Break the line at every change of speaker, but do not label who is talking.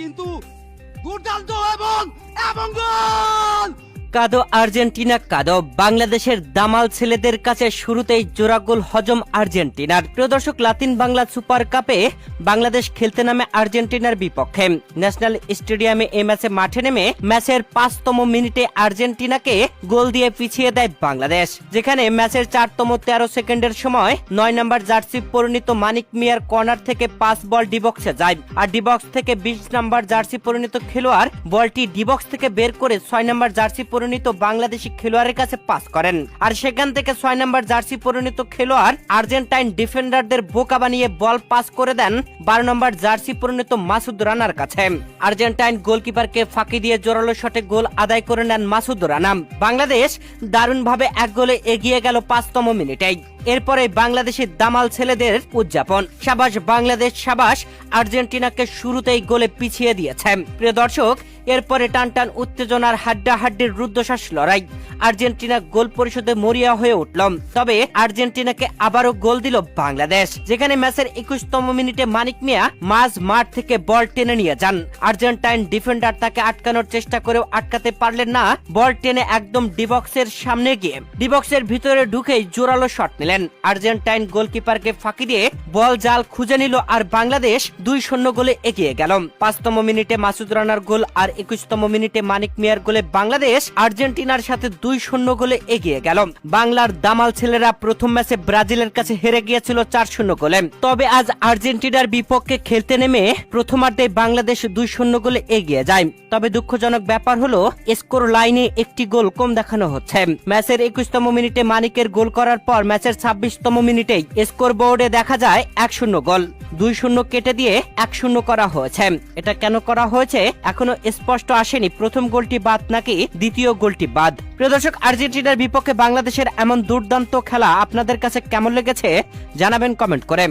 কিন্তু দুর্দান্ত এবং গোল।
কাদো আর্জেন্টিনা কাদো, বাংলাদেশের দামাল ছেলেদের কাছে শুরুতেই জোড়া গোল হজম আর্জেন্টিনার। প্রিয় দর্শক, লাতিন বাংলা সুপার কাপে বাংলাদেশ খেলতে নামে আর্জেন্টিনার বিপক্ষে। ন্যাশনাল স্টেডিয়ামে এই ম্যাচে মাঠে নেমে ম্যাচের 5তম মিনিটে আর্জেন্টিনাকে গোল দিয়ে পিছিয়ে দেয় বাংলাদেশ, যেখানে ম্যাচের 4তম 13 সেকেন্ডের সময় 9 নম্বর জার্সি পরিণত মানিক মিয়ার কর্নার থেকে পাস বল ডিবক্সে যায়, আর ডিবক্স থেকে 20 নম্বর জার্সি পরিণত খেলোয়াড় বলটি ডিবক্স থেকে বের করে 6 নম্বর জার্সি পরিণত বাংলাদেশি খেলোয়াড়ের কাছে পাস করেন, আর সেখান থেকে 6 নম্বর জার্সি পরিণত খেলোয়াড় আর্জেন্টাইন ডিফেন্ডারদের বোকা বানিয়ে বল পাস করে দেন 12 নম্বর জার্সি পরিণত মাসুদ রানার কাছে। আর্জেন্টাইন গোলকিপারকে ফাঁকি দিয়ে জোরালো শটে গোল আদায় করে নেন মাসুদ রানা। বাংলাদেশ দারুণভাবে 1 গোলে এগিয়ে গেল 5তম মিনিটেই। এরপরে বাংলাদেশের দামাল ছেলেদের উদযাপন। সাবাস বাংলাদেশ, সাবাস আর্জেন্টিনাকে শুরুতেই গোলে পিছিয়ে দিয়েছে। প্রিয় দর্শক, এরপরে টানটান উত্তেজনার হাড্ডাহাড্ডির রুদ্ধশ্বাস লড়াই। আর্জেন্টিনা গোল পরিশোধে মরিয়া হয়ে উঠল, তবে আর্জেন্টিনাকে আবারও গোল দিল বাংলাদেশ, যেখানে ম্যাচের 21তম মিনিটে মানিক মিয়া মাঝ মাঠ থেকে বল টেনে নিয়ে যান। আর্জেন্টাইন ডিফেন্ডার তাকে আটকানোর চেষ্টা করেও আটকাতে পারলেন না। বল টেনে একদম ডিবক্সের সামনে গিয়ে ডিবক্সের ভিতরে ঢুকেই জোরালো শট নিলেন। আর্জেন্টাইন গোলকিপারকে ফাঁকি দিয়ে বল জাল খুঁজে নিল, আর বাংলাদেশ 2-0 গোলে এগিয়ে গেল। 5তম মিনিটে মাসুদ রানার গোল আর 21তম মিনিটে মানিক মিয়ার গোলে বাংলাদেশ আর্জেন্টিনার সাথে 2-0 গোলে এগিয়ে গেল। বাংলার দামাল ছেলেরা প্রথম ম্যাচে ব্রাজিলের কাছে হেরে গিয়েছিল 4-0 গোলে, তবে আজ আর্জেন্টিনার বিপক্ষে খেলতে নেমে প্রথমার্ধে বাংলাদেশ 2-0 গোলে এগিয়ে যায়। তবে দুঃখজনক ব্যাপার হলো স্কোর লাইনে একটি গোল কম দেখানো হচ্ছে। ম্যাচের 21তম মিনিটে মানিকের গোল করার পর ম্যাচের 26তম মিনিটেই স্কোর বোর্ডে দেখা যায় 1-0 গোল। 2-0 কেটে দিয়ে 1-0 করা হয়েছে। এটা কেন করা হয়েছে এখনো স্পষ্ট আসেনি। প্রথম গোলটি বাদ নাকি দ্বিতীয় গোলটি বাদ? প্রিয় দর্শক, আর্জেন্টিনার বিপক্ষে বাংলাদেশের এমন দুর্দান্ত খেলা আপনাদের কাছে কেমন লেগেছে জানাবেন কমেন্ট করে।